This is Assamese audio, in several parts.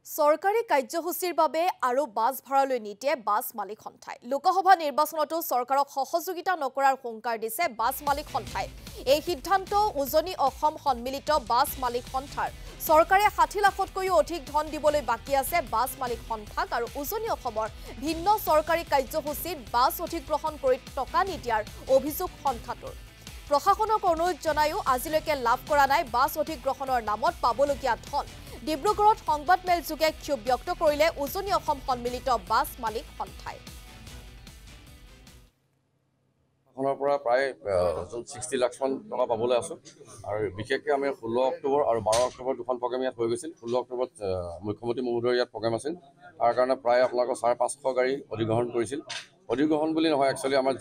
চৰকাৰী কাৰ্যসূচীৰ বাবে আৰু বাছ ভাড়ালৈ নিদিয়ে বাছ মালিক সন্থাই। লোকসভা নিৰ্বাচনতো চৰকাৰক সহযোগিতা নকৰাৰ হুংকাৰ দিছে বাছ মালিক সন্থাই। এই সিদ্ধান্ত উজনি অসম সন্মিলিত বাছ মালিক সন্থাৰ। চৰকাৰে 60 লাখতকৈও অধিক ধন দিবলৈ বাকী আছে বাছ মালিক সন্থাক আৰু উজনি অসমৰ ভিন্ন চৰকাৰী কাৰ্যসূচীত বাছ অধিগ্ৰহণ কৰি টকা নিদিয়াৰ অভিযোগ সন্থাটোৰ। প্ৰশাসনক অনুৰোধ জনায়ো আজিলৈকে লাভ কৰা নাই বাছ অধিগ্ৰহণৰ নামত পাবলগীয়া ধন। ডিব্ৰুগড়ত সংবাদমেল যোগে ক্ষোভ ব্যক্ত কৰিলে উজনি অসম সন্মিলিত বাছ মালিক সন্থাই। প্ৰশাসনৰ পৰা প্ৰায় 60 লাখ মান টকা পাবলৈ আছো আৰু বিশেষকৈ আমি 16 অক্টোবৰ আৰু 12 অক্টোবৰ দুখন প্ৰগ্ৰেম ইয়াত হৈ গৈছিল। 16 অক্টোবৰত মুখ্যমন্ত্ৰী মহোদয়ৰ ইয়াত প্ৰগ্ৰেম আছিল। তাৰ কাৰণে প্ৰায় আপোনালোকৰ 550 গাড়ী অধিগ্ৰহণ কৰিছিল। অধিগ্ৰহণ বুলি নহয়, একচুৱেলি আমাৰ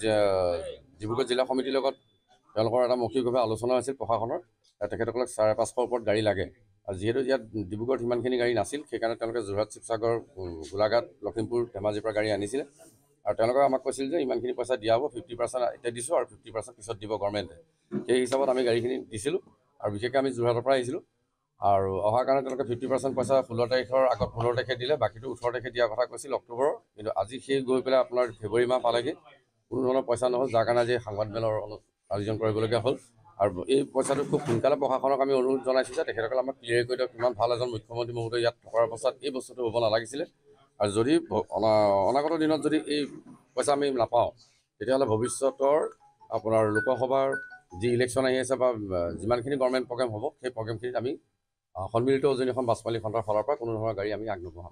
ডিব্ৰুগড় জিলা সমিতিৰ লগত তেওঁলোকৰ এটা মৌখিকভাৱে আলোচনা হৈছিল প্ৰশাসনৰ। তেখেতসকলক 550 ওপৰত গাড়ী লাগে আৰু যিহেতু ইয়াত ডিব্ৰুগড়ত সিমানখিনি গাড়ী নাছিল, সেইকাৰণে তেওঁলোকে যোৰহাট, শিৱসাগৰ, গোলাঘাট, লখিমপুৰ, ধেমাজিৰ পৰা গাড়ী আনিছিলে আৰু তেওঁলোকে আমাক কৈছিল যে ইমানখিনি পইচা দিয়া হ'ব, 50% এতিয়া দিছোঁ আৰু 50% পিছত দিব গভৰ্ণমেণ্টে। সেই হিচাপত আমি গাড়ীখিনি দিছিলোঁ আৰু বিশেষকৈ আমি যোৰহাটৰ পৰা আহিছিলোঁ আৰু অহাৰ কাৰণে তেওঁলোকে 50% পইচা 16 তাৰিখৰ আগত 15 তাৰিখে দিলে, বাকীটো 18 তাৰিখে দিয়াৰ কথা কৈছিল অক্টোবৰৰ। কিন্তু আজি সেই গৈ পেলাই আপোনাৰ ফেব্ৰুৱাৰী মাহ পালেগৈ, কোনো ধৰণৰ পইচা নহ'ল, যাৰ কাৰণে আজি সংবাদমেলৰ আয়োজন কৰিবলগীয়া হ'ল। আৰু এই পইচাটো খুব সোনকালে প্ৰশাসনক আমি অনুৰোধ জনাইছোঁ যে তেখেতসকলে আমাক ক্লিয়াৰ কৰি দিয়ক। কিমান ভাল এজন মুখ্যমন্ত্ৰী মহোদয় ইয়াত থকাৰ অৱস্থাত এই বস্তুটো হ'ব নালাগিছিলে। আৰু যদি অনাগত দিনত যদি এই পইচা আমি নাপাওঁ, তেতিয়াহ'লে ভৱিষ্যতৰ আপোনাৰ লোকসভাৰ যি ইলেকশ্যন আহি আছে বা যিমানখিনি গভৰ্ণমেণ্ট প্ৰগ্ৰেম হ'ব, সেই প্ৰগ্ৰেমখিনিত আমি সন্মিলিত উজনি অসম বাছ মালিক সন্থাৰ ফালৰ পৰা কোনো ধৰণৰ গাড়ী আমি আগনবঢ়াম।